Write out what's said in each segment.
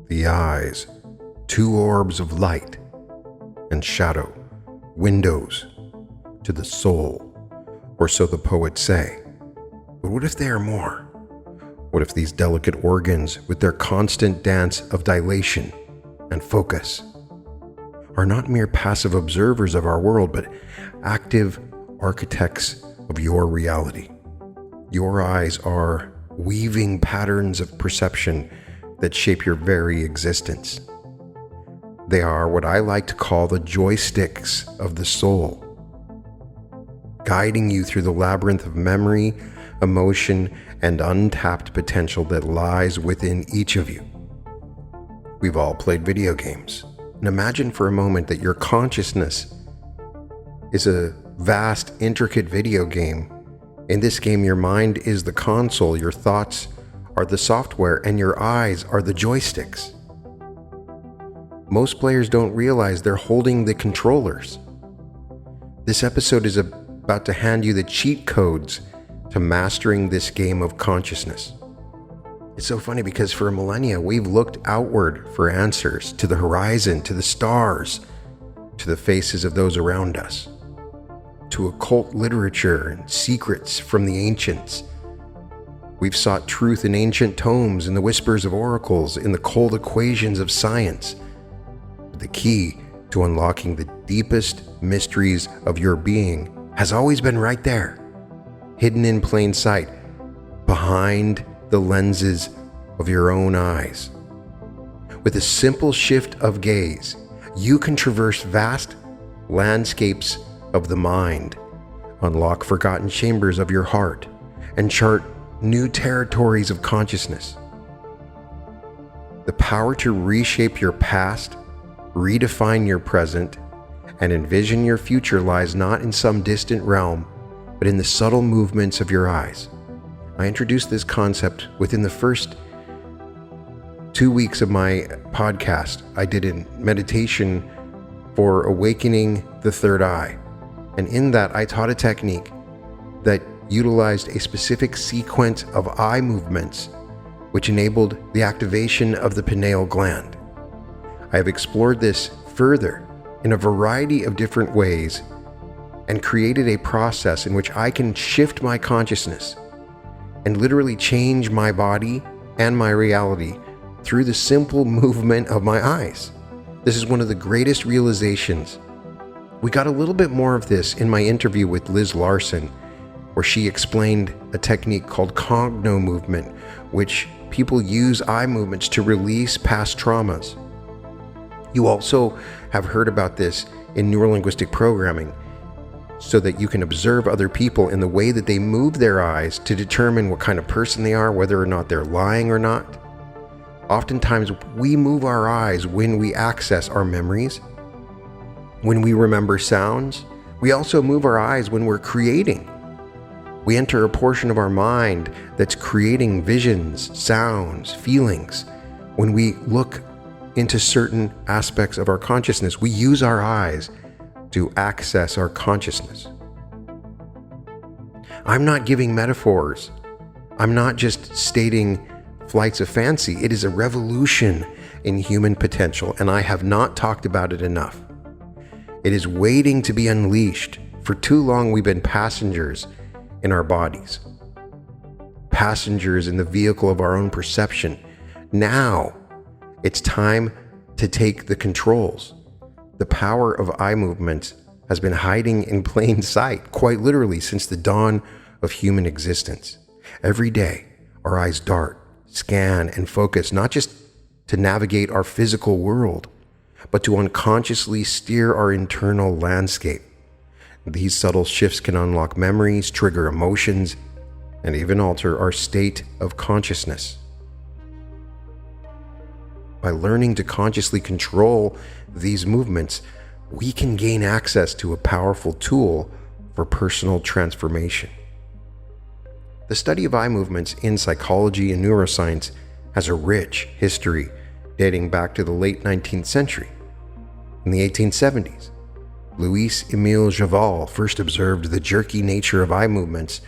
The eyes, two orbs of light and shadow, windows to the soul, or so the poets say. But what if they are more? What if these delicate organs, with their constant dance of dilation and focus, are not mere passive observers of our world, but active architects of your reality? Your eyes are weaving patterns of perception that shape your very existence. They are what I like to call the joysticks of the soul, guiding you through the labyrinth of memory, emotion, and untapped potential that lies within each of you. We've all played video games, and imagine for a moment that your consciousness is a vast, intricate video game. In this game, your mind is the console, your thoughts are the software, and your eyes are the joysticks. Most players don't realize they're holding the controllers. This episode is about to hand you the cheat codes to mastering this game of consciousness. It's so funny because for millennia, we've looked outward for answers, to the horizon, to the stars, to the faces of those around us, to occult literature and secrets from the ancients. We've sought truth in ancient tomes, in the whispers of oracles, in the cold equations of science. But the key to unlocking the deepest mysteries of your being has always been right there, hidden in plain sight, behind the lenses of your own eyes. With a simple shift of gaze, you can traverse vast landscapes of the mind, unlock forgotten chambers of your heart, and chart new territories of consciousness. The power to reshape your past, redefine your present, and envision your future lies not in some distant realm, but in the subtle movements of your eyes. I introduced this concept within the first 2 weeks of my podcast. I did a meditation for awakening the third eye. And in that, I taught a technique that utilized a specific sequence of eye movements, which enabled the activation of the pineal gland. I have explored this further in a variety of different ways and created a process in which I can shift my consciousness and literally change my body and my reality through the simple movement of my eyes. This is one of the greatest realizations. We got a little bit more of this in my interview with Liz Larson, where she explained a technique called cogno movement, which people use eye movements to release past traumas. You also have heard about this in neurolinguistic programming, so that you can observe other people in the way that they move their eyes to determine what kind of person they are, whether or not they're lying or not. Oftentimes, we move our eyes when we access our memories, when we remember sounds. We also move our eyes when we're creating. We enter a portion of our mind that's creating visions, sounds, feelings. When we look into certain aspects of our consciousness, we use our eyes to access our consciousness. I'm not giving metaphors. I'm not just stating flights of fancy. It is a revolution in human potential, and I have not talked about it enough. It is waiting to be unleashed. For too long, we've been passengers in our bodies, passengers in the vehicle of our own perception. Now, it's time to take the controls. The power of eye movements has been hiding in plain sight, quite literally, since the dawn of human existence. Every day, our eyes dart, scan, and focus, not just to navigate our physical world, but to unconsciously steer our internal landscape. These subtle shifts can unlock memories, trigger emotions, and even alter our state of consciousness. By learning to consciously control these movements, we can gain access to a powerful tool for personal transformation. The study of eye movements in psychology and neuroscience has a rich history dating back to the late 19th century. In the 1870s, Louis-Émile Javal first observed the jerky nature of eye movements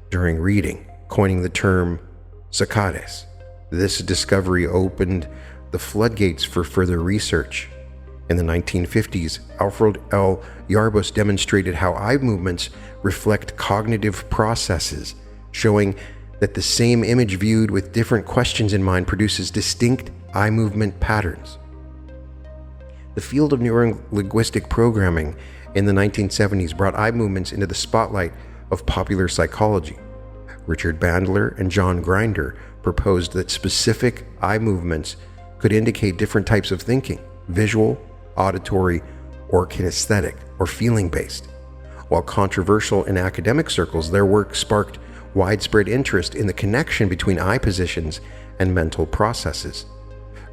during reading, coining the term saccades. This discovery opened the floodgates for further research. In the 1950s, Alfred L. Yarbus demonstrated how eye movements reflect cognitive processes, showing that the same image viewed with different questions in mind produces distinct eye movement patterns. The field of neurolinguistic programming in the 1970s brought eye movements into the spotlight of popular psychology. Richard Bandler and John Grinder proposed that specific eye movements could indicate different types of thinking: visual, auditory, or kinesthetic, or feeling-based. While controversial in academic circles, their work sparked widespread interest in the connection between eye positions and mental processes.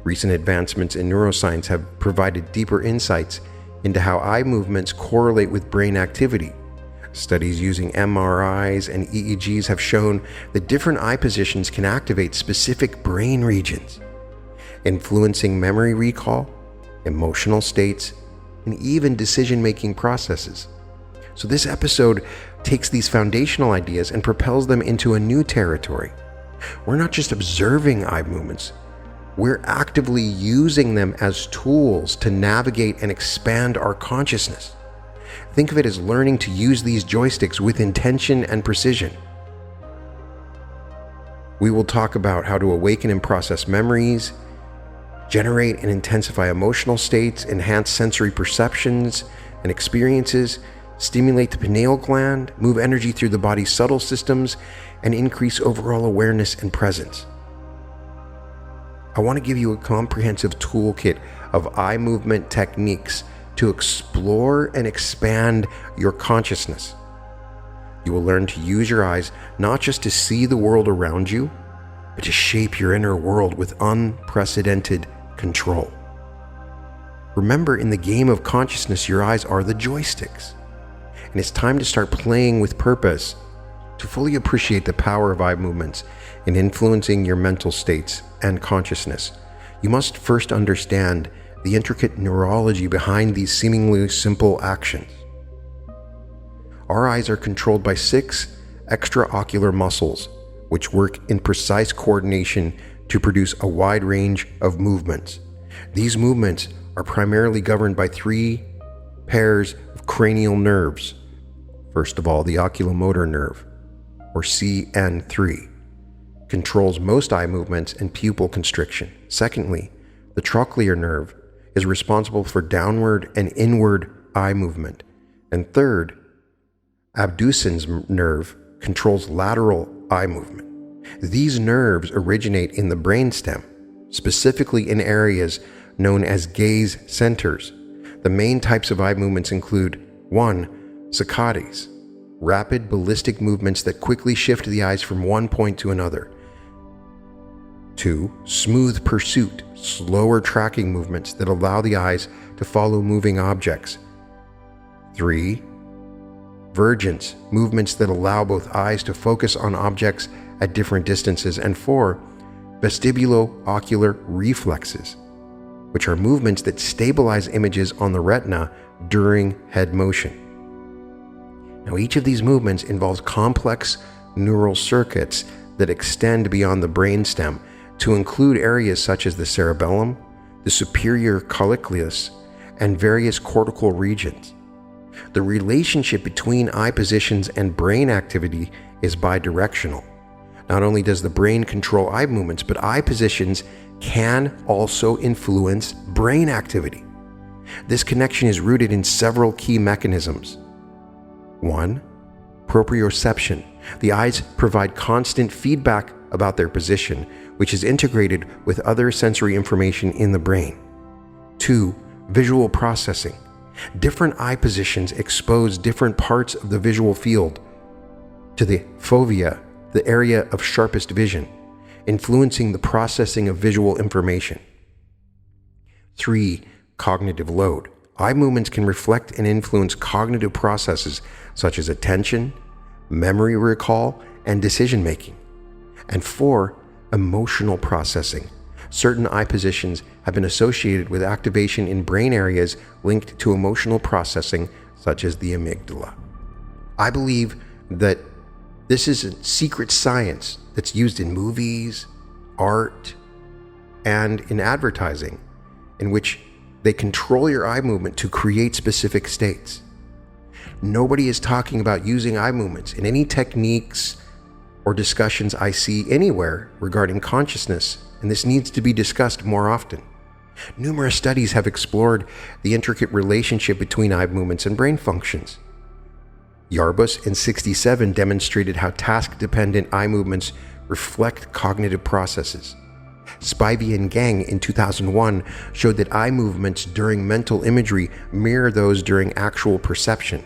Recent advancements in neuroscience have provided deeper insights into how eye movements correlate with brain activity. Studies using MRIs and EEGs have shown that different eye positions can activate specific brain regions, influencing memory recall, emotional states, and even decision-making processes. So this episode takes these foundational ideas and propels them into a new territory. We're not just observing eye movements, we're actively using them as tools to navigate and expand our consciousness. Think of it as learning to use these joysticks with intention and precision. We will talk about how to awaken and process memories, generate and intensify emotional states, enhance sensory perceptions and experiences, stimulate the pineal gland, move energy through the body's subtle systems, and increase overall awareness and presence. I want to give you a comprehensive toolkit of eye movement techniques to explore and expand your consciousness. You will learn to use your eyes not just to see the world around you, but to shape your inner world with unprecedented control. Remember, in the game of consciousness, your eyes are the joysticks, and it's time to start playing with purpose to fully appreciate the power of eye movements in influencing your mental states and consciousness. You must first understand the intricate neurology behind these seemingly simple actions. Our eyes are controlled by 6 extraocular muscles, which work in precise coordination to produce a wide range of movements. These movements are primarily governed by 3 pairs of cranial nerves. First of all, the oculomotor nerve, or CN3, controls most eye movements and pupil constriction. Secondly, the trochlear nerve is responsible for downward and inward eye movement. And third, abducens nerve controls lateral eye movement. These nerves originate in the brainstem, specifically in areas known as gaze centers. The main types of eye movements include 1. Saccades, rapid ballistic movements that quickly shift the eyes from one point to another. 2. Smooth pursuit, slower tracking movements that allow the eyes to follow moving objects. 3. Vergence, movements that allow both eyes to focus on objects at different distances. And 4. Vestibulo-ocular reflexes, which are movements that stabilize images on the retina during head motion. Now, each of these movements involves complex neural circuits that extend beyond the brainstem to include areas such as the cerebellum, the superior colliculus, and various cortical regions. The relationship between eye positions and brain activity is bidirectional. Not only does the brain control eye movements, but eye positions can also influence brain activity. This connection is rooted in several key mechanisms. 1. Proprioception. The eyes provide constant feedback about their position, which is integrated with other sensory information in the brain. 2. Visual processing. Different eye positions expose different parts of the visual field to the fovea, the area of sharpest vision, influencing the processing of visual information. 3. Cognitive load. Eye movements can reflect and influence cognitive processes such as attention, memory recall, and decision-making. And 4. Emotional processing. Certain eye positions have been associated with activation in brain areas linked to emotional processing, such as the amygdala. I believe that this is a secret science that's used in movies, art, and in advertising, in which they control your eye movement to create specific states. Nobody is talking about using eye movements in any techniques or discussions I see anywhere regarding consciousness, and this needs to be discussed more often. Numerous studies have explored the intricate relationship between eye movements and brain functions. Yarbus in 1967 demonstrated how task-dependent eye movements reflect cognitive processes. Spivey and Gang in 2001 showed that eye movements during mental imagery mirror those during actual perception.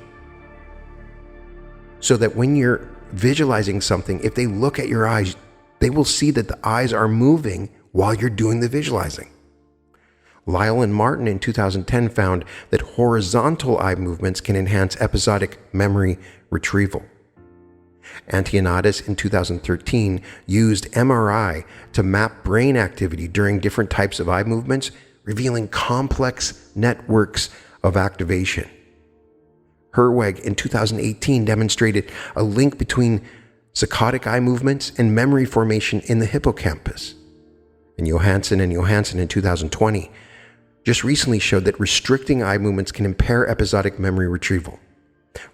So that when you're visualizing something, if they look at your eyes, they will see that the eyes are moving while you're doing the visualizing. Lyle and Martin in 2010 found that horizontal eye movements can enhance episodic memory retrieval. Antionadis in 2013 used MRI to map brain activity during different types of eye movements, revealing complex networks of activation. Herweg in 2018 demonstrated a link between saccadic eye movements and memory formation in the hippocampus. And Johansson in 2020 just recently showed that restricting eye movements can impair episodic memory retrieval.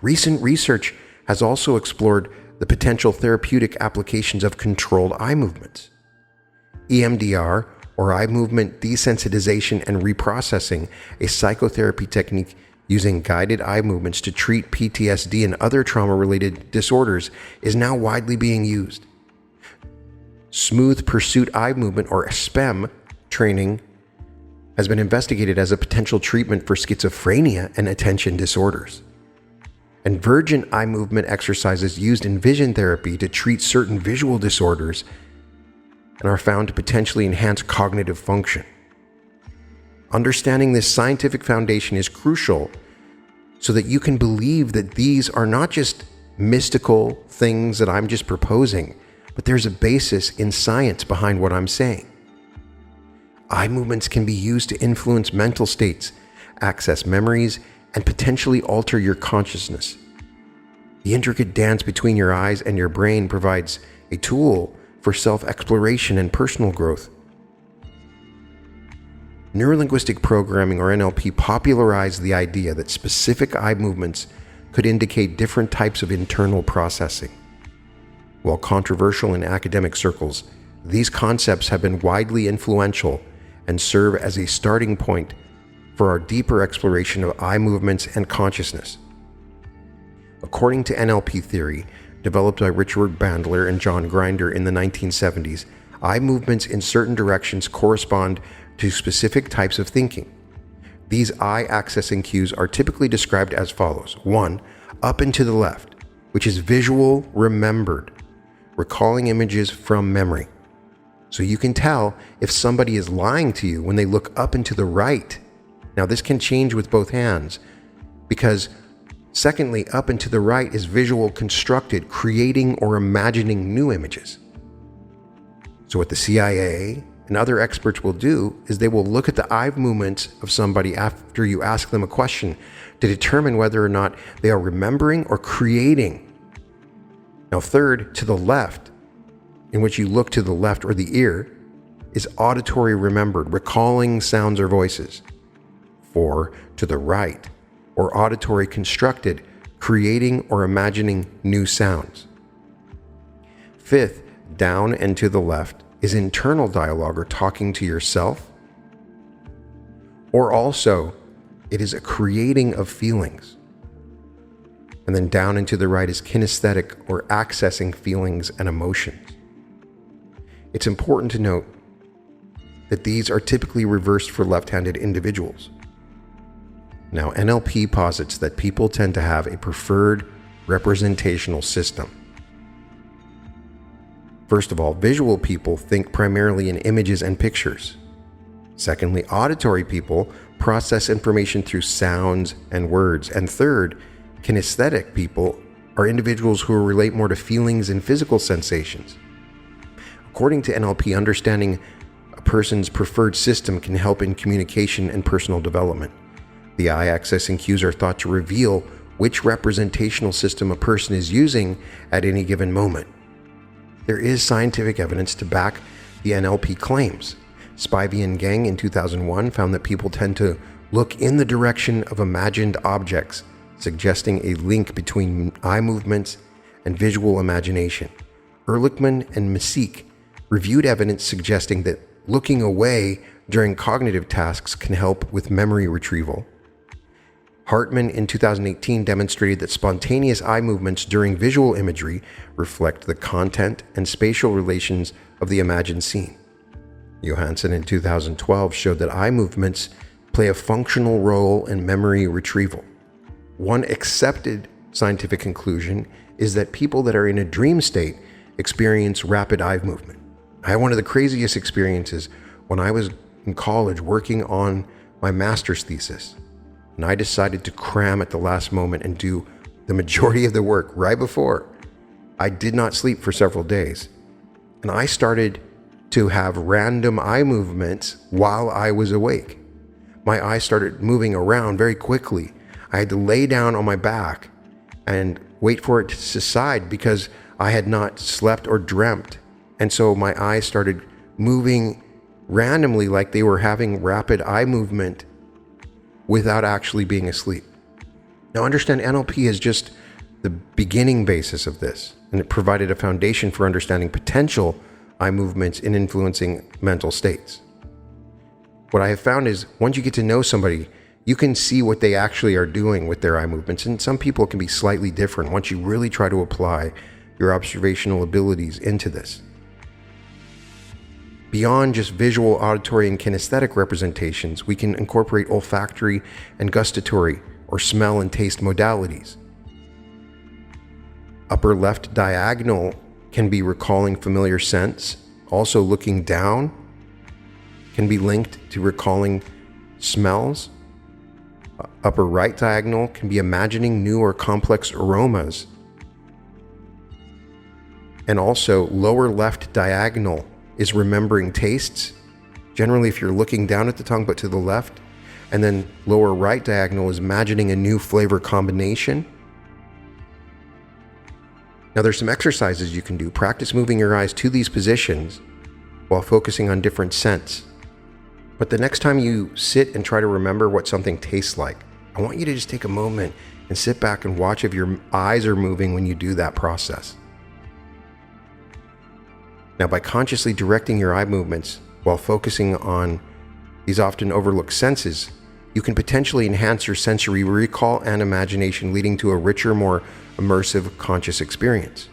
Recent research has also explored the potential therapeutic applications of controlled eye movements. EMDR, or eye movement desensitization and reprocessing, a psychotherapy technique using guided eye movements to treat PTSD and other trauma-related disorders, is now widely being used. Smooth pursuit eye movement, or SPEM, training has been investigated as a potential treatment for schizophrenia and attention disorders. And virgin eye movement exercises used in vision therapy to treat certain visual disorders and are found to potentially enhance cognitive function. Understanding this scientific foundation is crucial so that you can believe that these are not just mystical things that I'm just proposing, but there's a basis in science behind what I'm saying. Eye movements can be used to influence mental states, access memories, and potentially alter your consciousness. The intricate dance between your eyes and your brain provides a tool for self-exploration and personal growth. Neurolinguistic programming, or NLP, popularized the idea that specific eye movements could indicate different types of internal processing. While controversial in academic circles, these concepts have been widely influential and serve as a starting point for our deeper exploration of eye movements and consciousness. According to NLP theory, developed by Richard Bandler and John Grinder in the 1970s, eye movements in certain directions correspond to specific types of thinking. These eye accessing cues are typically described as follows. 1. Up and to the left, which is visual remembered, recalling images from memory. So you can tell if somebody is lying to you when they look up and to the right. Now this can change with both hands because, secondly, up and to the right is visual constructed, creating or imagining new images. So what the CIA and other experts will do is they will look at the eye movements of somebody after you ask them a question to determine whether or not they are remembering or creating. Now third, to the left, in which you look to the left or the ear, is auditory remembered, recalling sounds or voices. 4. To the right, or auditory constructed, creating or imagining new sounds. 5th, down and to the left, is internal dialogue or talking to yourself. Or also, it is a creating of feelings. And then down and to the right is kinesthetic or accessing feelings and emotions. It's important to note that these are typically reversed for left-handed individuals. Now, NLP posits that people tend to have a preferred representational system. First of all, visual people think primarily in images and pictures. Secondly, auditory people process information through sounds and words. And third, kinesthetic people are individuals who relate more to feelings and physical sensations. According to NLP, understanding a person's preferred system can help in communication and personal development. The eye accessing cues are thought to reveal which representational system a person is using at any given moment. There is scientific evidence to back the NLP claims. Spivey and Gang in 2001 found that people tend to look in the direction of imagined objects, suggesting a link between eye movements and visual imagination. Ehrlichman and Masick reviewed evidence suggesting that looking away during cognitive tasks can help with memory retrieval. Hartman in 2018 demonstrated that spontaneous eye movements during visual imagery reflect the content and spatial relations of the imagined scene. Johansson in 2012 showed that eye movements play a functional role in memory retrieval. One accepted scientific conclusion is that people that are in a dream state experience rapid eye movement. I had one of the craziest experiences when I was in college working on my master's thesis, and I decided to cram at the last moment and do the majority of the work right before. I did not sleep for several days, and I started to have random eye movements while I was awake. My eyes started moving around very quickly. I had to lay down on my back and wait for it to subside because I had not slept or dreamt. And so my eyes started moving randomly like they were having rapid eye movement without actually being asleep. Now understand, NLP is just the beginning basis of this, and it provided a foundation for understanding potential eye movements in influencing mental states. What I have found is once you get to know somebody, you can see what they actually are doing with their eye movements, and some people can be slightly different once you really try to apply your observational abilities into this. Beyond just visual, auditory, and kinesthetic representations, we can incorporate olfactory and gustatory or smell and taste modalities. Upper left diagonal can be recalling familiar scents. Also, looking down can be linked to recalling smells. Upper right diagonal can be imagining new or complex aromas. And also, lower left diagonal is remembering tastes. Generally, if you're looking down at the tongue, but to the left. And then lower right diagonal is imagining a new flavor combination. Now, there's some exercises you can do. Practice moving your eyes to these positions while focusing on different scents. But the next time you sit and try to remember what something tastes like, I want you to just take a moment and sit back and watch if your eyes are moving when you do that process. Now, by consciously directing your eye movements while focusing on these often overlooked senses, you can potentially enhance your sensory recall and imagination, leading to a richer, more immersive conscious experience.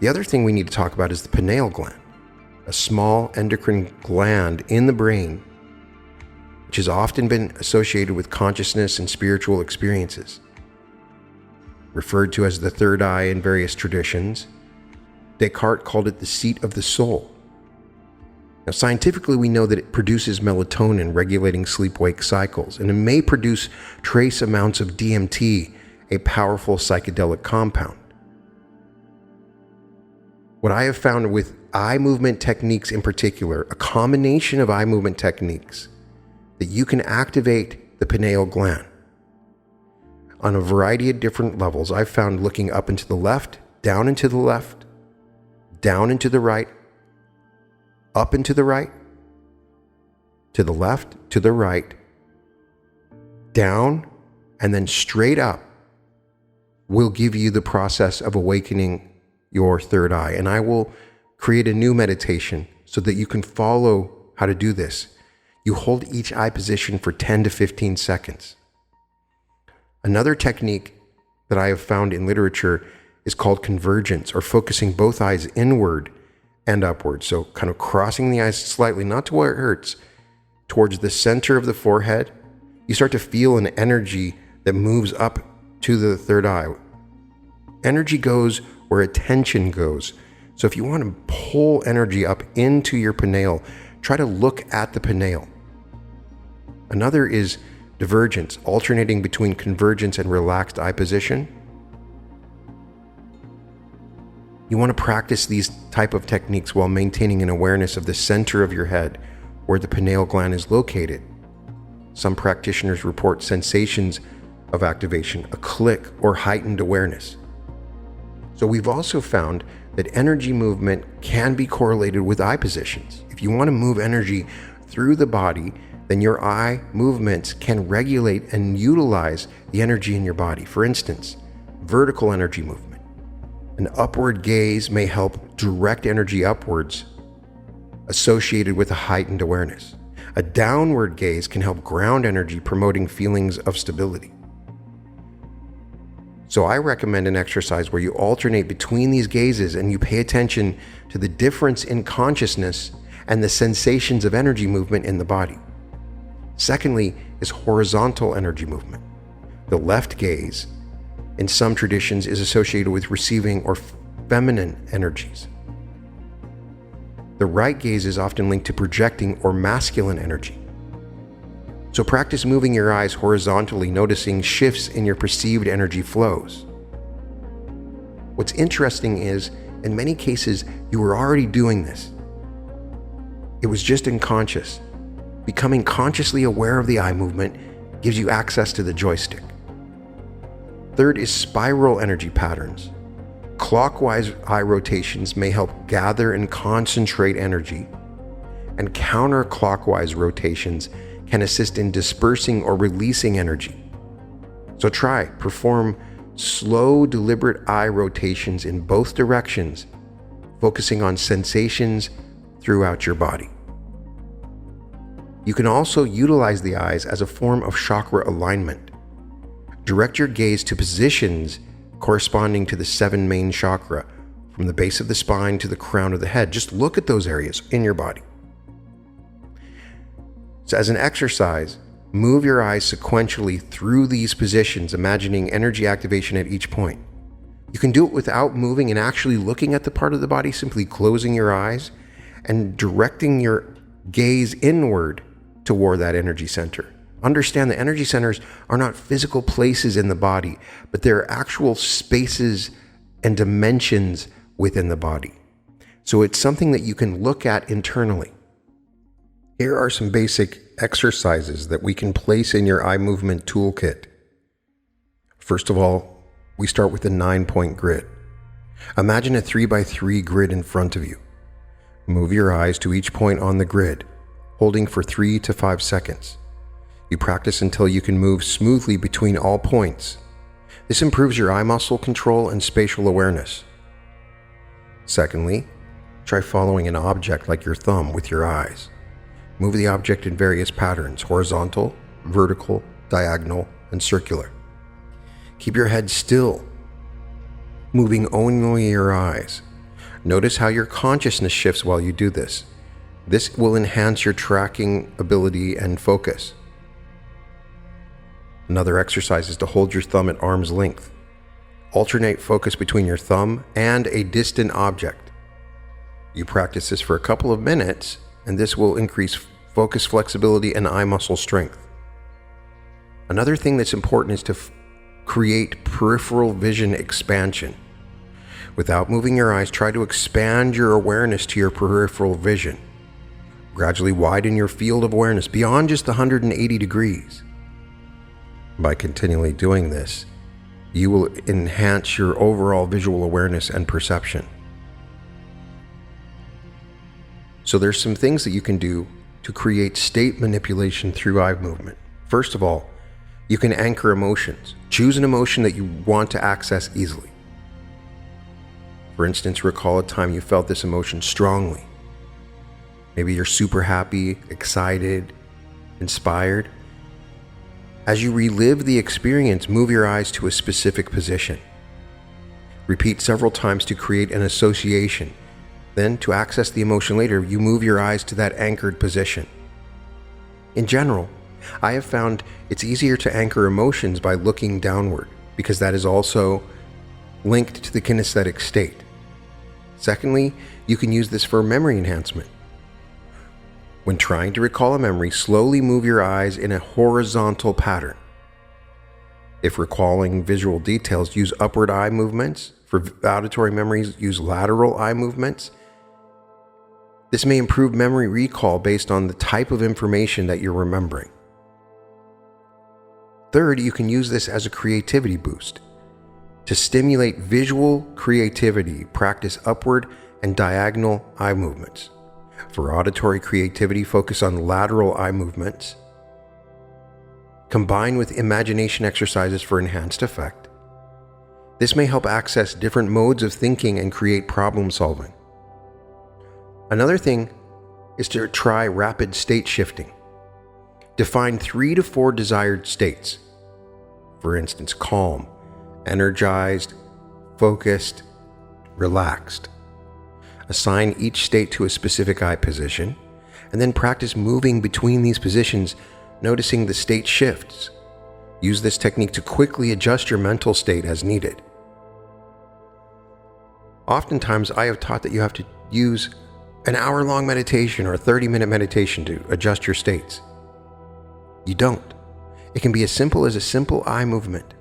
The other thing we need to talk about is the pineal gland, a small endocrine gland in the brain, which has often been associated with consciousness and spiritual experiences. Referred to as the third eye in various traditions, Descartes called it the seat of the soul. Now, scientifically, we know that it produces melatonin, regulating sleep-wake cycles, and it may produce trace amounts of DMT, a powerful psychedelic compound. What I have found with eye movement techniques in particular, a combination of eye movement techniques, that you can activate the pineal gland on a variety of different levels. I've found looking up and to the left, down and to the left, down and to the right, up and to the right, to the left, to the right, down, and then straight up will give you the process of awakening your third eye. And I will create a new meditation so that you can follow how to do this. You hold each eye position for 10 to 15 seconds. Another technique that I have found in literature is called convergence, or focusing both eyes inward and upward. So kind of crossing the eyes slightly, not to where it hurts, towards the center of the forehead. You start to feel an energy that moves up to the third eye. Energy goes where attention goes. So if you want to pull energy up into your pineal, try to look at the pineal. Another is divergence, alternating between convergence and relaxed eye position. You want to practice these type of techniques while maintaining an awareness of the center of your head where the pineal gland is located. Some practitioners report sensations of activation, a click, or heightened awareness. So we've also found that energy movement can be correlated with eye positions. If you want to move energy through the body, then your eye movements can regulate and utilize the energy in your body. For instance, vertical energy movement. An upward gaze may help direct energy upwards, associated with a heightened awareness. A downward gaze can help ground energy, promoting feelings of stability. So I recommend an exercise where you alternate between these gazes and you pay attention to the difference in consciousness and the sensations of energy movement in the body. Secondly is horizontal energy movement. The left gaze, in some traditions, is associated with receiving or feminine energies. The right gaze is often linked to projecting or masculine energy. So practice moving your eyes horizontally, noticing shifts in your perceived energy flows. What's interesting is, in many cases, you were already doing this. It was just unconscious. Becoming consciously aware of the eye movement gives you access to the joystick. Third is spiral energy patterns. Clockwise eye rotations may help gather and concentrate energy, and counterclockwise rotations can assist in dispersing or releasing energy. So perform slow, deliberate eye rotations in both directions, focusing on sensations throughout your body. You can also utilize the eyes as a form of chakra alignment. Direct your gaze to positions corresponding to the 7 main chakra, from the base of the spine to the crown of the head. Just look at those areas in your body. So as an exercise, move your eyes sequentially through these positions, imagining energy activation at each point. You can do it without moving and actually looking at the part of the body, simply closing your eyes and directing your gaze inward toward that energy center. Understand that energy centers are not physical places in the body, but they're actual spaces and dimensions within the body. So it's something that you can look at internally. Here are some basic exercises that we can place in your eye movement toolkit. First of all, we start with a 9-point grid. Imagine a 3x3 grid in front of you. Move your eyes to each point on the grid, holding for 3 to 5 seconds. You practice until you can move smoothly between all points. This improves your eye muscle control and spatial awareness. Secondly, try following an object like your thumb with your eyes. Move the object in various patterns: horizontal, vertical, diagonal, and circular. Keep your head still, moving only your eyes. Notice how your consciousness shifts while you do this. This will enhance your tracking ability and focus. Another exercise is to hold your thumb at arm's length. Alternate focus between your thumb and a distant object. You practice this for a couple of minutes, and this will increase focus flexibility and eye muscle strength. Another thing that's important is to create peripheral vision expansion. Without moving your eyes, try to expand your awareness to your peripheral vision. Gradually widen your field of awareness beyond just 180 degrees. By continually doing this, you will enhance your overall visual awareness and perception. So there's some things that you can do to create state manipulation through eye movement. First of all, you can anchor emotions. Choose an emotion that you want to access easily. For instance, recall a time you felt this emotion strongly. Maybe you're super happy, excited, inspired. As you relive the experience, move your eyes to a specific position. Repeat several times to create an association. Then, to access the emotion later, you move your eyes to that anchored position. In general, I have found it's easier to anchor emotions by looking downward, because that is also linked to the kinesthetic state. Secondly, you can use this for memory enhancement. When trying to recall a memory, slowly move your eyes in a horizontal pattern. If recalling visual details, use upward eye movements. For auditory memories, use lateral eye movements. This may improve memory recall based on the type of information that you're remembering. Third, you can use this as a creativity boost. To stimulate visual creativity, practice upward and diagonal eye movements. For auditory creativity, focus on lateral eye movements. Combine with imagination exercises for enhanced effect. This may help access different modes of thinking and create problem solving. Another thing is to try rapid state shifting. Define 3 to 4 desired states. For instance, calm, energized, focused, relaxed. Assign each state to a specific eye position, and then practice moving between these positions, noticing the state shifts. Use this technique to quickly adjust your mental state as needed. Oftentimes, I have taught that you have to use an hour-long meditation or a 30-minute meditation to adjust your states. You don't. It can be as simple as a simple eye movement.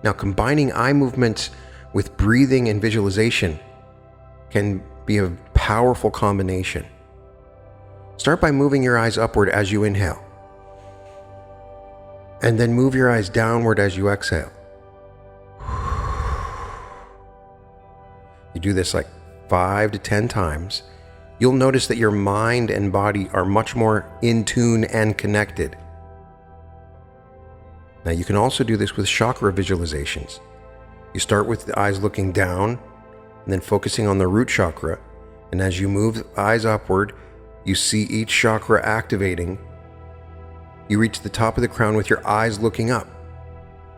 Now, combining eye movements with breathing and visualization can be a powerful combination. Start by moving your eyes upward as you inhale, and then move your eyes downward as you exhale. You do this like 5 to 10 times. You'll notice that your mind and body are much more in tune and connected. Now, you can also do this with chakra visualizations. You start with the eyes looking down and then focusing on the root chakra. And as you move eyes upward, you see each chakra activating. You reach the top of the crown with your eyes looking up.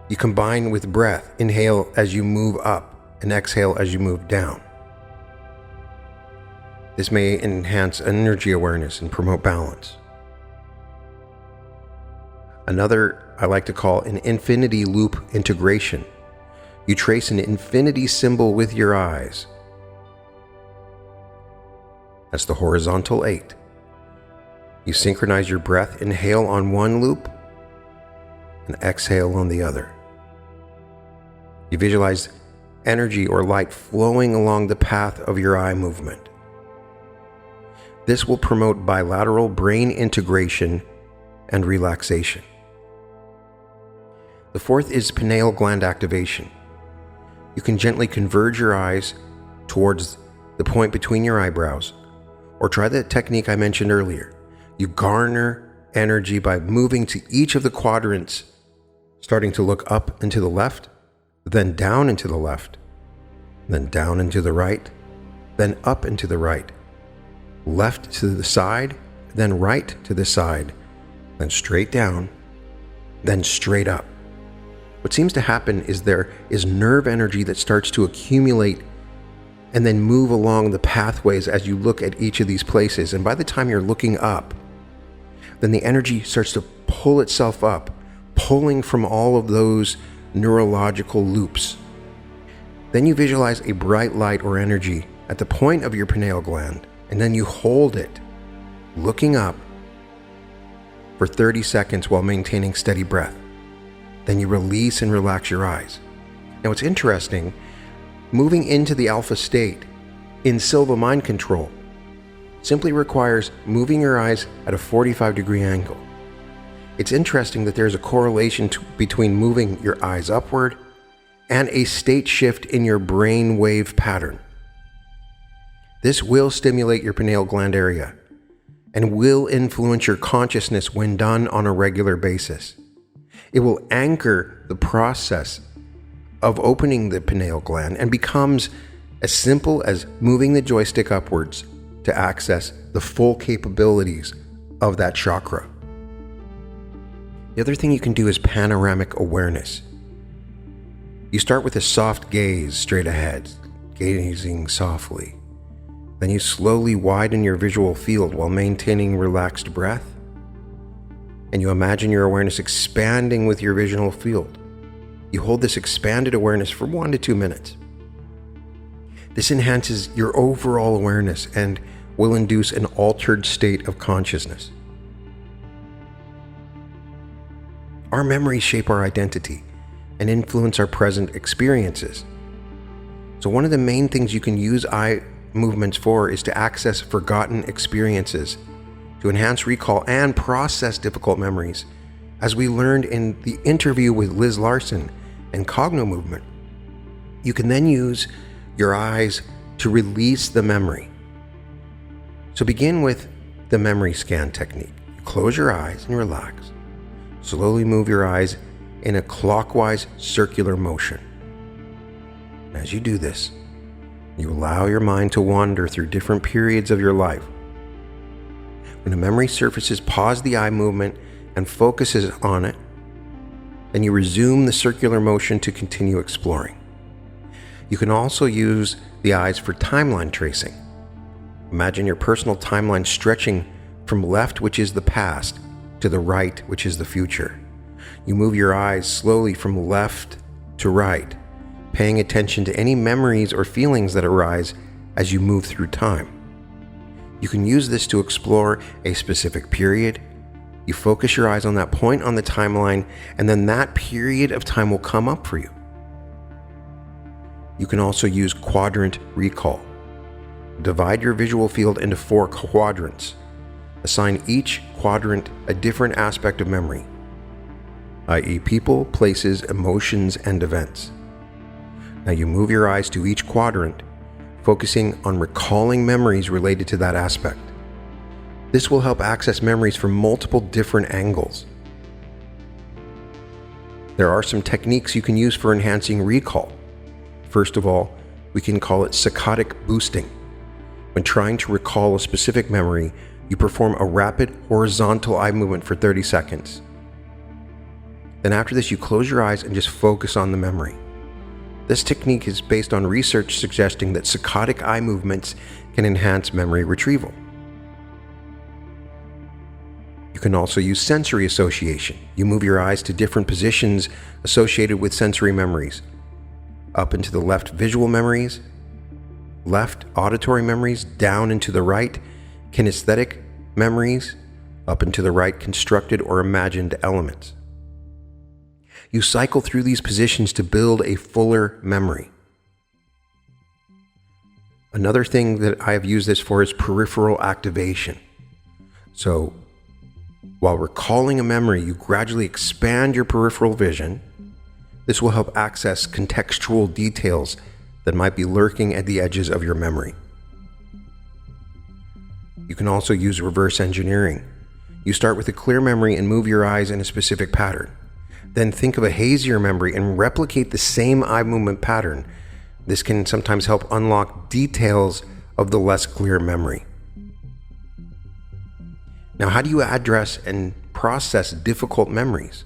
You combine with breath. Inhale as you move up and exhale as you move down. This may enhance energy awareness and promote balance. Another I like to call an infinity loop integration. You trace an infinity symbol with your eyes. That's the horizontal 8. You synchronize your breath, inhale on one loop and exhale on the other. You visualize energy or light flowing along the path of your eye movement. This will promote bilateral brain integration and relaxation. The fourth is pineal gland activation. You can gently converge your eyes towards the point between your eyebrows, or try the technique I mentioned earlier. You garner energy by moving to each of the quadrants, starting to look up and to the left, then down and to the left, then down and to the right, then up and to the right, left to the side, then right to the side, then straight down, then straight up. What seems to happen is there is nerve energy that starts to accumulate and then move along the pathways as you look at each of these places. And by the time you're looking up, then the energy starts to pull itself up, pulling from all of those neurological loops. Then you visualize a bright light or energy at the point of your pineal gland, and then you hold it, looking up, for 30 seconds while maintaining steady breath. Then you release and relax your eyes. Now, it's interesting, moving into the alpha state in Silva mind control simply requires moving your eyes at a 45-degree angle. It's interesting that there's a correlation between moving your eyes upward and a state shift in your brain wave pattern. This will stimulate your pineal gland area and will influence your consciousness when done on a regular basis. It will anchor the process of opening the pineal gland and becomes as simple as moving the joystick upwards to access the full capabilities of that chakra. The other thing you can do is panoramic awareness. You start with a soft gaze straight ahead, gazing softly. Then you slowly widen your visual field while maintaining relaxed breath. And you imagine your awareness expanding with your visual field. You hold this expanded awareness for 1 to 2 minutes. This enhances your overall awareness and will induce an altered state of consciousness. Our memories shape our identity and influence our present experiences. So one of the main things you can use eye movements for is to access forgotten experiences, to enhance recall and process difficult memories As we learned in the interview with Liz Larson and Cogno Movement, you can then use your eyes to release the memory. So begin with the memory scan technique. Close your eyes and relax. Slowly move your eyes in a clockwise circular motion. As you do this, you allow your mind to wander through different periods of your life. When a memory surfaces, pause the eye movement and focuses on it. Then you resume the circular motion to continue exploring. You can also use the eyes for timeline tracing. Imagine your personal timeline stretching from left, which is the past, to the right, which is the future. You move your eyes slowly from left to right, paying attention to any memories or feelings that arise as you move through time. You can use this to explore a specific period. You focus your eyes on that point on the timeline, and then that period of time will come up for you. You can also use quadrant recall. Divide your visual field into 4 quadrants. Assign each quadrant a different aspect of memory, i.e., people, places, emotions, and events. Now you move your eyes to each quadrant, focusing on recalling memories related to that aspect. This will help access memories from multiple different angles. There are some techniques you can use for enhancing recall. First of all, we can call it saccadic boosting. When trying to recall a specific memory, you perform a rapid horizontal eye movement for 30 seconds. Then after this, you close your eyes and just focus on the memory. This technique is based on research suggesting that saccadic eye movements can enhance memory retrieval. You can also use sensory association. You move your eyes to different positions associated with sensory memories. Up into the left, visual memories, left, auditory memories, down into the right, kinesthetic memories, up into the right, constructed or imagined elements. You cycle through these positions to build a fuller memory. Another thing that I have used this for is peripheral activation. So, while recalling a memory, you gradually expand your peripheral vision. This will help access contextual details that might be lurking at the edges of your memory. You can also use reverse engineering. You start with a clear memory and move your eyes in a specific pattern. Then think of a hazier memory and replicate the same eye movement pattern. This can sometimes help unlock details of the less clear memory. Now, how do you address and process difficult memories?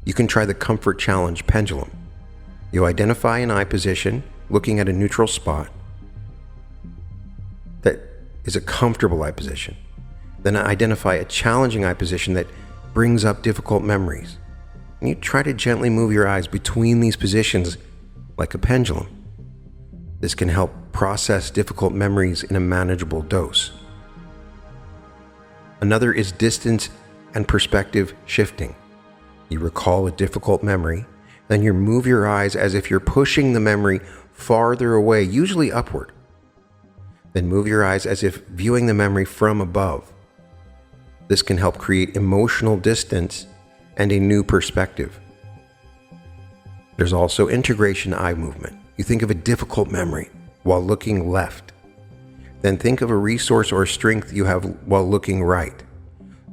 You can try the comfort challenge pendulum. You identify an eye position, looking at a neutral spot that is a comfortable eye position. Then identify a challenging eye position that brings up difficult memories. And you try to gently move your eyes between these positions like a pendulum. This can help process difficult memories in a manageable dose. Another is distance and perspective shifting. You recall a difficult memory, then you move your eyes as if you're pushing the memory farther away, usually upward. Then move your eyes as if viewing the memory from above. This can help create emotional distance and a new perspective. There's also integration eye movement. You think of a difficult memory while looking left. Then think of a resource or strength you have while looking right.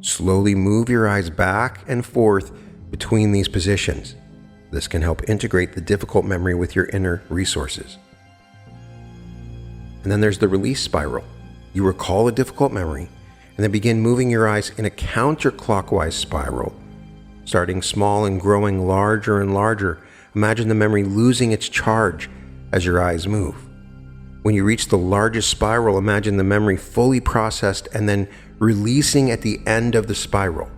Slowly move your eyes back and forth between these positions. This can help integrate the difficult memory with your inner resources. And then there's the release spiral. You recall a difficult memory and then begin moving your eyes in a counterclockwise spiral, starting small and growing larger and larger. Imagine the memory losing its charge as your eyes move. When you reach the largest spiral, imagine the memory fully processed and then releasing at the end of the spiral.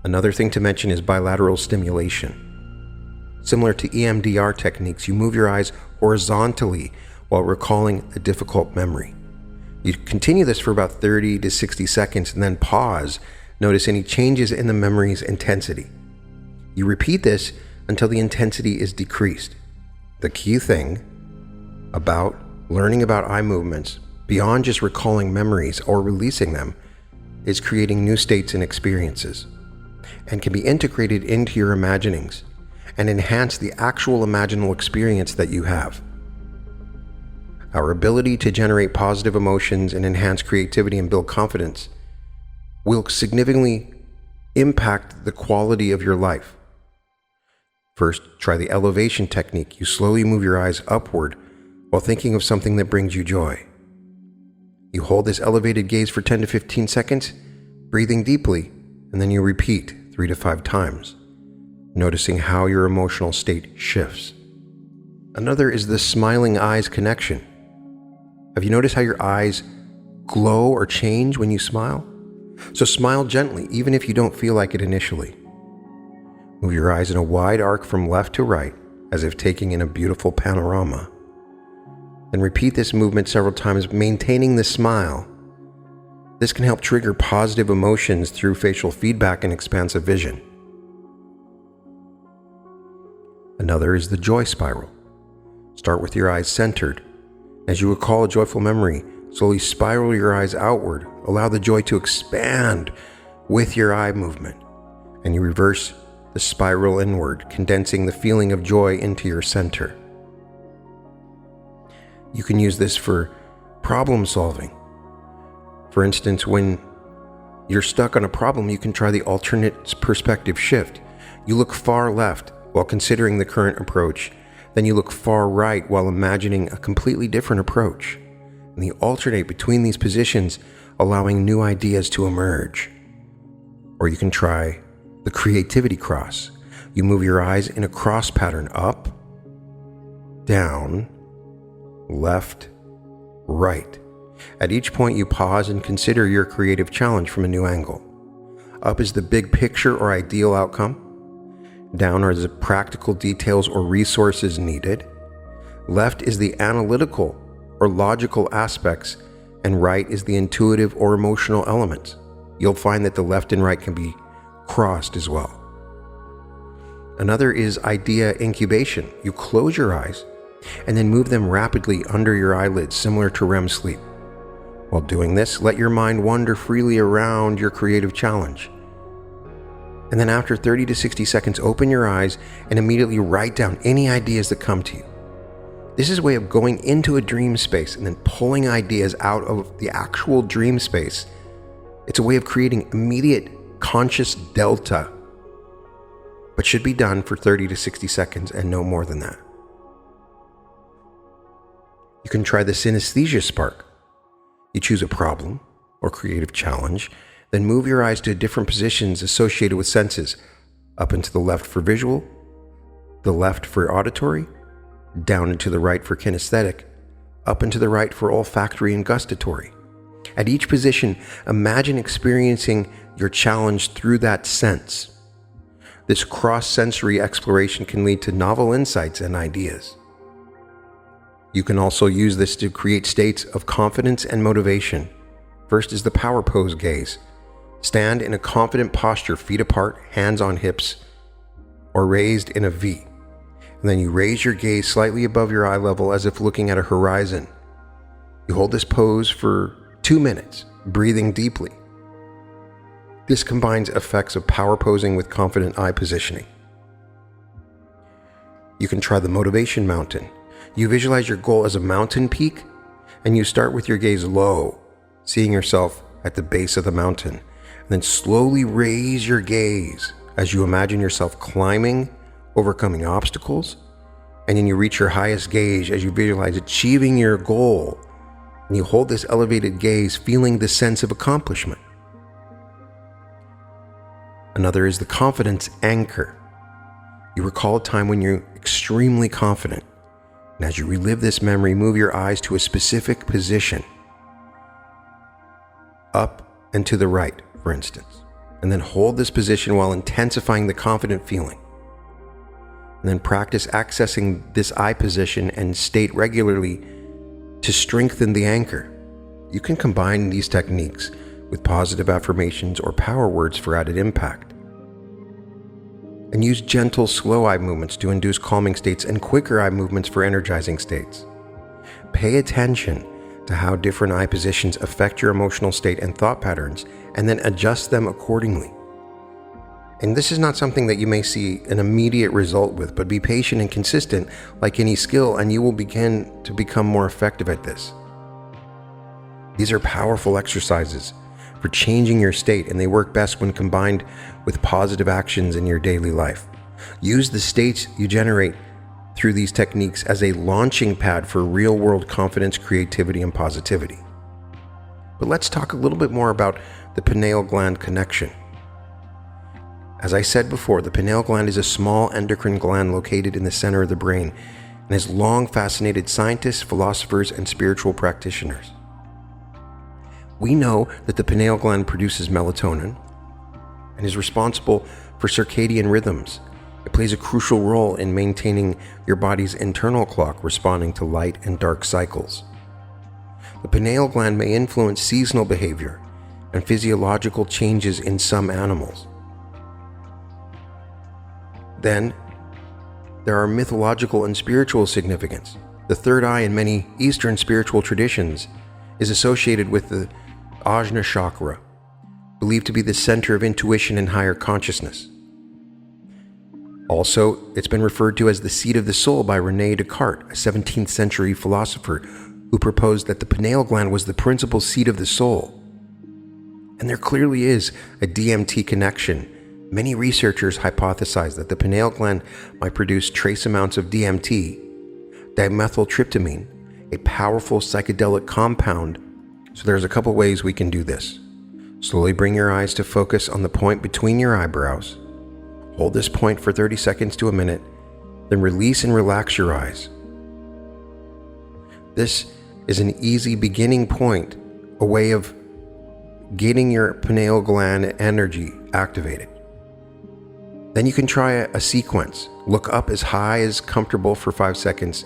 Another thing to mention is bilateral stimulation. Similar to EMDR techniques, you move your eyes horizontally while recalling a difficult memory. You continue this for about 30 to 60 seconds and then pause. Notice any changes in the memory's intensity. You repeat this until the intensity is decreased. The key thing about learning about eye movements, beyond just recalling memories or releasing them, is creating new states and experiences, and can be integrated into your imaginings and enhance the actual imaginal experience that you have. Our ability to generate positive emotions and enhance creativity and build confidence will significantly impact the quality of your life. First, try the elevation technique. You slowly move your eyes upward while thinking of something that brings you joy. You hold this elevated gaze for 10 to 15 seconds, breathing deeply, and then you repeat 3 to 5 times, noticing how your emotional state shifts. Another is the smiling eyes connection. Have you noticed how your eyes glow or change when you smile? So smile gently, even if you don't feel like it initially. Move your eyes in a wide arc from left to right, as if taking in a beautiful panorama. Then repeat this movement several times, maintaining the smile. This can help trigger positive emotions through facial feedback and expansive vision. Another is the joy spiral. Start with your eyes centered. As you recall a joyful memory, slowly spiral your eyes outward. Allow the joy to expand with your eye movement. And you reverse the spiral inward, condensing the feeling of joy into your center. You can use this for problem solving. For instance, when you're stuck on a problem, you can try the alternate perspective shift. You look far left while considering the current approach. Then you look far right while imagining a completely different approach. And you alternate between these positions, allowing new ideas to emerge. Or you can try the creativity cross. You move your eyes in a cross pattern up, down, left, right. At each point you pause and consider your creative challenge from a new angle. Up is the big picture or ideal outcome. Down are the practical details or resources needed. Left is the analytical or logical aspects, and right is the intuitive or emotional elements. You'll find that the left and right can be crossed as well. Another is idea incubation. You close your eyes and then move them rapidly under your eyelids, similar to REM sleep. While doing this, let your mind wander freely around your creative challenge. And then after 30 to 60 seconds, open your eyes and immediately write down any ideas that come to you. This is a way of going into a dream space and then pulling ideas out of the actual dream space. It's a way of creating immediate conscious delta, but should be done for 30 to 60 seconds and no more than that. You can try the synesthesia spark. You choose a problem or creative challenge, then move your eyes to different positions associated with senses, up and to the left for visual, the left for auditory, down and to the right for kinesthetic, up and to the right for olfactory and gustatory. At each position, imagine experiencing your challenge through that sense. This cross-sensory exploration can lead to novel insights and ideas. You can also use this to create states of confidence and motivation. First is the power pose gaze. Stand in a confident posture, feet apart, hands on hips, or raised in a V. And then you raise your gaze slightly above your eye level as if looking at a horizon. You hold this pose for 2 minutes, breathing deeply. This combines effects of power posing with confident eye positioning. You can try the motivation mountain. You visualize your goal as a mountain peak, and you start with your gaze low, seeing yourself at the base of the mountain. And then slowly raise your gaze as you imagine yourself climbing, overcoming obstacles, and then you reach your highest gaze as you visualize achieving your goal. And you hold this elevated gaze, feeling the sense of accomplishment. Another is the confidence anchor. You recall a time when you're extremely confident. And as you relive this memory, move your eyes to a specific position, up and to the right, for instance, and then hold this position while intensifying the confident feeling. And then practice accessing this eye position and state regularly to strengthen the anchor. You can combine these techniques with positive affirmations or power words for added impact. And use gentle, slow eye movements to induce calming states and quicker eye movements for energizing states. Pay attention to how different eye positions affect your emotional state and thought patterns, and then adjust them accordingly. And this is not something that you may see an immediate result with, but be patient and consistent like any skill, and you will begin to become more effective at this. These are powerful exercises for changing your state, and they work best when combined with positive actions in your daily life. Use the states you generate through these techniques as a launching pad for real-world confidence, creativity, and positivity. But let's talk a little bit more about the pineal gland connection. As I said before, the pineal gland is a small endocrine gland located in the center of the brain and has long fascinated scientists, philosophers, and spiritual practitioners. We know that the pineal gland produces melatonin and is responsible for circadian rhythms. It plays a crucial role in maintaining your body's internal clock, responding to light and dark cycles. The pineal gland may influence seasonal behavior and physiological changes in some animals. Then, there are mythological and spiritual significance. The third eye in many Eastern spiritual traditions is associated with the Ajna chakra, believed to be the center of intuition and higher consciousness. Also, it's been referred to as the seat of the soul by René Descartes, a 17th century philosopher who proposed that the pineal gland was the principal seat of the soul. And there clearly is a DMT connection. Many researchers hypothesize that the pineal gland might produce trace amounts of DMT, dimethyltryptamine, a powerful psychedelic compound. So there's a couple ways we can do this. Slowly bring your eyes to focus on the point between your eyebrows. Hold this point for 30 seconds to a minute, then release and relax your eyes. This is an easy beginning point, a way of getting your pineal gland energy activated. Then you can try a sequence. Look up as high as comfortable for 5 seconds,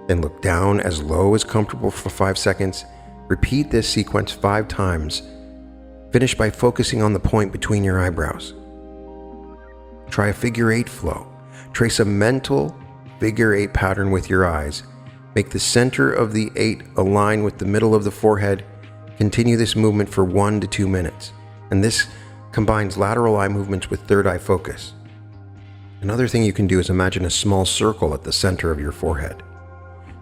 then look down as low as comfortable for 5 seconds. Repeat this sequence 5 times. Finish by focusing on the point between your eyebrows. Try a figure 8 flow. Trace a mental figure 8 pattern with your eyes. Make the center of the 8 align with the middle of the forehead. Continue this movement for 1 to 2 minutes. And this combines lateral eye movements with third eye focus. Another thing you can do is imagine a small circle at the center of your forehead.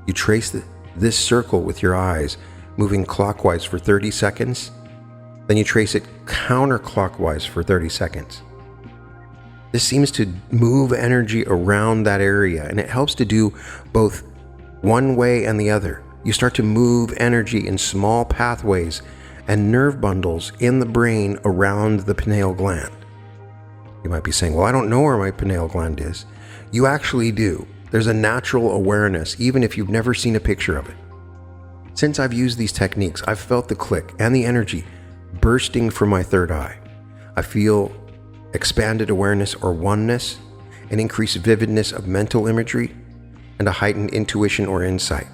You trace this circle with your eyes, moving clockwise for 30 seconds. Then you trace it counterclockwise for 30 seconds. This seems to move energy around that area, and it helps to do both one way and the other. You start to move energy in small pathways and nerve bundles in the brain around the pineal gland. You might be saying, well, I don't know where my pineal gland is. You actually do. There's a natural awareness, even if you've never seen a picture of it. Since I've used these techniques, I've felt the click and the energy bursting from my third eye. I feel expanded awareness or oneness, an increased vividness of mental imagery, and a heightened intuition or insight.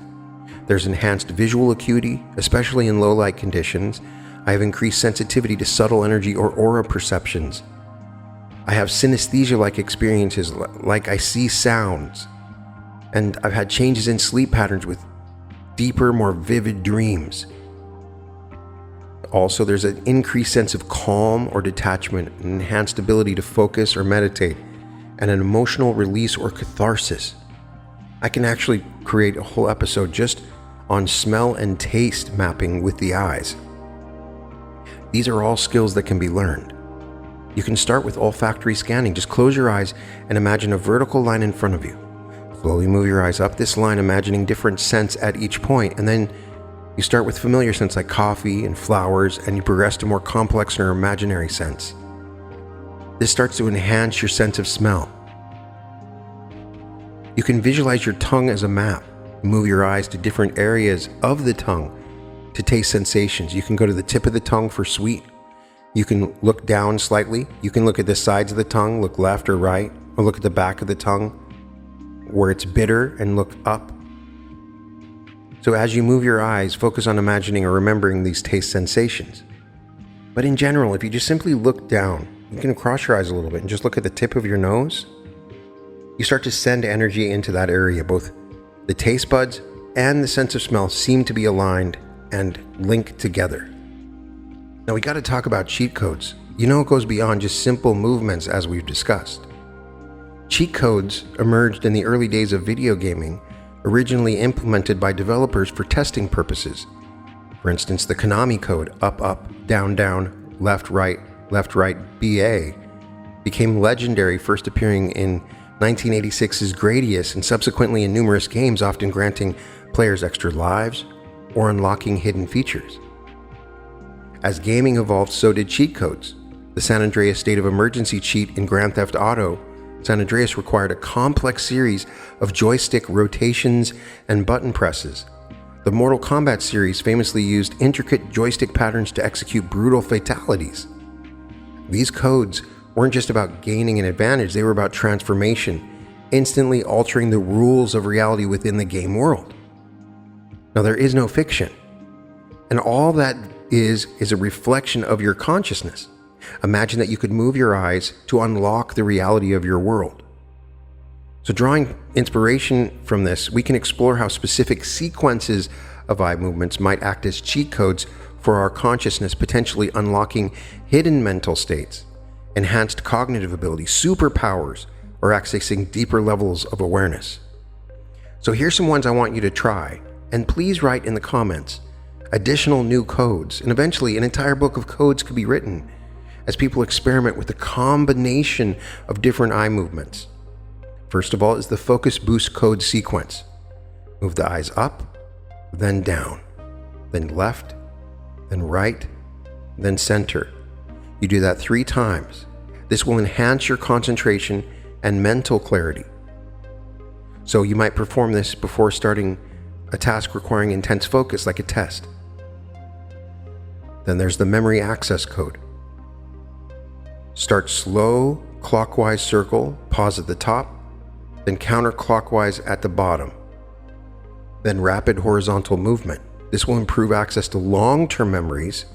There's enhanced visual acuity, especially in low light conditions. I have increased sensitivity to subtle energy or aura perceptions. I have synesthesia-like experiences, like I see sounds. And I've had changes in sleep patterns with deeper, more vivid dreams. Also, there's an increased sense of calm or detachment, an enhanced ability to focus or meditate, and an emotional release or catharsis. I can actually create a whole episode just on smell and taste mapping with the eyes. These are all skills that can be learned. You can start with olfactory scanning. Just close your eyes and imagine a vertical line in front of you. Slowly move your eyes up this line, imagining different scents at each point, and then you start with familiar scents like coffee and flowers, and you progress to more complex or imaginary scents. This starts to enhance your sense of smell. You can visualize your tongue as a map. Move your eyes to different areas of the tongue to taste sensations. You can go to the tip of the tongue for sweet. You can look down slightly. You can look at the sides of the tongue, look left or right, or look at the back of the tongue where it's bitter and look up. So as you move your eyes, focus on imagining or remembering these taste sensations. But in general, if you just simply look down, you can cross your eyes a little bit and just look at the tip of your nose. You start to send energy into that area. Both the taste buds and the sense of smell seem to be aligned and link together. Now we got to talk about cheat codes. You know, it goes beyond just simple movements, as we've discussed. Cheat codes emerged in the early days of video gaming, originally implemented by developers for testing purposes. For instance, the Konami code up, up, down, down, left, right, BA became legendary, first appearing in 1986's Gradius and subsequently in numerous games, often granting players extra lives or unlocking hidden features. As gaming evolved, so did cheat codes. The San Andreas State of Emergency cheat in Grand Theft Auto San Andreas required a complex series of joystick rotations and button presses. The Mortal Kombat series famously used intricate joystick patterns to execute brutal fatalities. These codes weren't just about gaining an advantage, they were about transformation, instantly altering the rules of reality within the game world. Now, there is no fiction, and all that is a reflection of your consciousness. Imagine that you could move your eyes to unlock the reality of your world. So drawing inspiration from this, we can explore how specific sequences of eye movements might act as cheat codes for our consciousness, potentially unlocking hidden mental states, enhanced cognitive abilities, superpowers, or accessing deeper levels of awareness. So here's some ones I want you to try, and please write in the comments additional new codes, and eventually an entire book of codes could be written as people experiment with the combination of different eye movements. First of all is the focus boost code sequence. Move the eyes up, then down, then left, then right, then center. You do that 3 times. This will enhance your concentration and mental clarity. So you might perform this before starting a task requiring intense focus, like a test. Then there's the memory access code. Start slow, clockwise circle, pause at the top, then counterclockwise at the bottom. Then rapid horizontal movement. This will improve access to long-term memories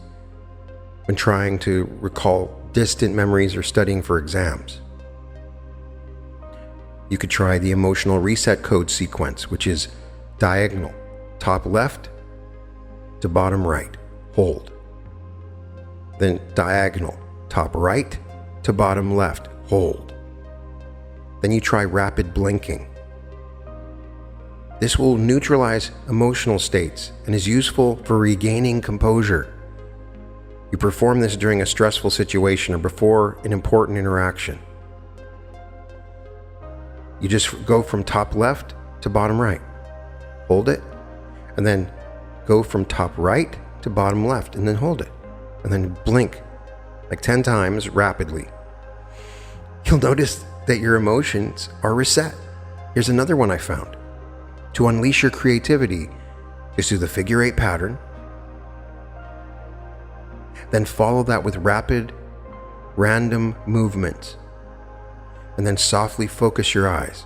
when trying to recall distant memories or studying for exams. You could try the emotional reset code sequence, which is diagonal, top left to bottom right, hold. Then diagonal, top right to bottom left, hold. Then you try rapid blinking. This will neutralize emotional states and is useful for regaining composure. You perform this during a stressful situation or before an important interaction. You just go from top left to bottom right, hold it, and then go from top right to bottom left, and then hold it, and then blink like 10 times rapidly. You'll notice that your emotions are reset. Here's another one I found. To unleash your creativity, just do the figure 8 pattern, then follow that with rapid, random movements, and then softly focus your eyes.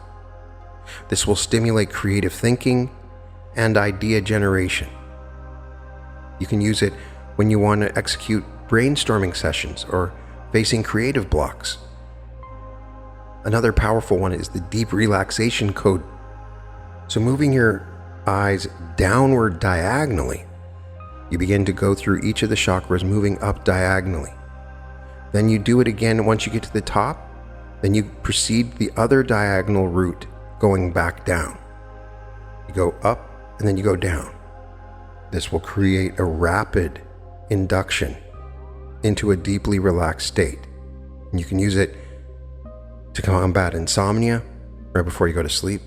This will stimulate creative thinking and idea generation. You can use it when you want to execute brainstorming sessions or facing creative blocks. Another powerful one is the deep relaxation code. So moving your eyes downward diagonally, you begin to go through each of the chakras, moving up diagonally. Then you do it again once you get to the top, then you proceed the other diagonal route, going back down. You go up and then you go down. This will create a rapid induction into a deeply relaxed state. And you can use it to combat insomnia right before you go to sleep.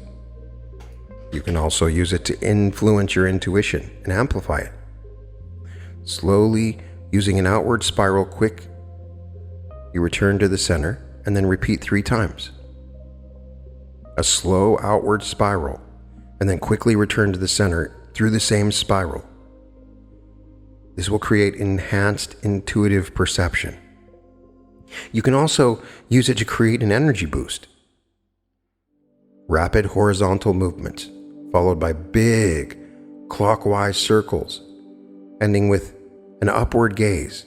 You can also use it to influence your intuition and amplify it. Slowly, using an outward spiral quick, you return to the center and then repeat 3 times. A slow outward spiral, and then quickly return to the center through the same spiral. This will create enhanced intuitive perception. You can also use it to create an energy boost. Rapid horizontal movements, followed by big clockwise circles, ending with an upward gaze.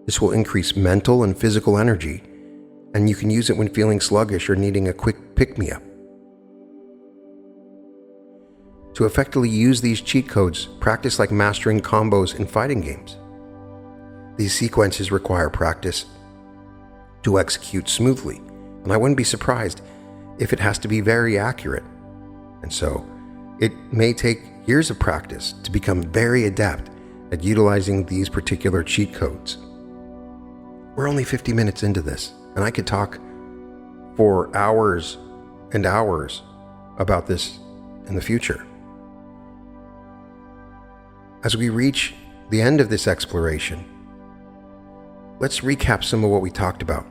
This will increase mental and physical energy, and you can use it when feeling sluggish or needing a quick pick-me-up. To effectively use these cheat codes, practice like mastering combos in fighting games. These sequences require practice to execute smoothly, and I wouldn't be surprised if it has to be very accurate. And so, it may take years of practice to become very adept at utilizing these particular cheat codes. We're only 50 minutes into this, and I could talk for hours and hours about this in the future. As we reach the end of this exploration, let's recap some of what we talked about.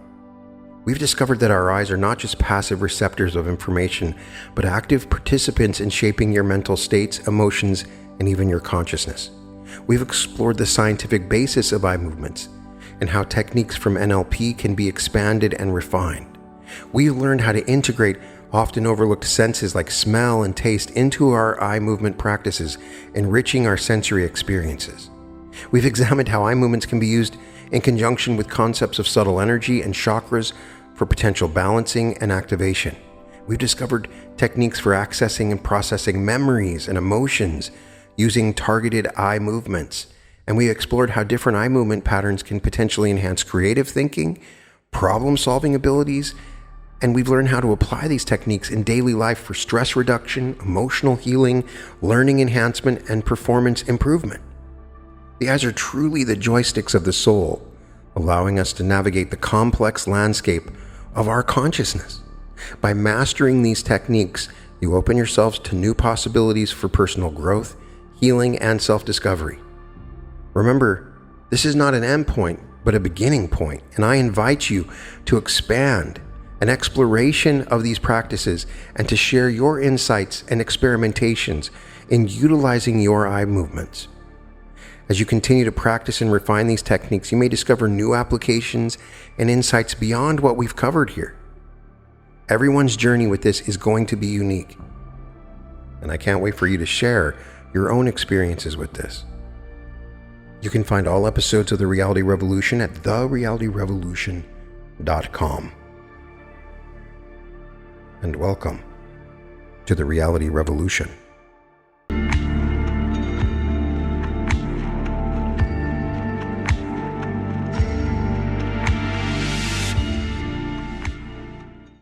We've discovered that our eyes are not just passive receptors of information, but active participants in shaping your mental states, emotions, and even your consciousness. We've explored the scientific basis of eye movements and how techniques from NLP can be expanded and refined. We've learned how to integrate often overlooked senses like smell and taste into our eye movement practices, enriching our sensory experiences. We've examined how eye movements can be used in conjunction with concepts of subtle energy and chakras for potential balancing and activation. We've discovered techniques for accessing and processing memories and emotions using targeted eye movements. And we explored how different eye movement patterns can potentially enhance creative thinking, problem-solving abilities, and we've learned how to apply these techniques in daily life for stress reduction, emotional healing, learning enhancement, and performance improvement. The eyes are truly the joysticks of the soul, allowing us to navigate the complex landscape of our consciousness. By mastering these techniques, you open yourselves to new possibilities for personal growth, healing, and self-discovery. Remember, this is not an end point, but a beginning point, and I invite you to expand an exploration of these practices and to share your insights and experimentations in utilizing your eye movements. As you continue to practice and refine these techniques, you may discover new applications and insights beyond what we've covered here. Everyone's journey with this is going to be unique, and I can't wait for you to share your own experiences with this. You can find all episodes of The Reality Revolution at therealityrevolution.com. And welcome to The Reality Revolution.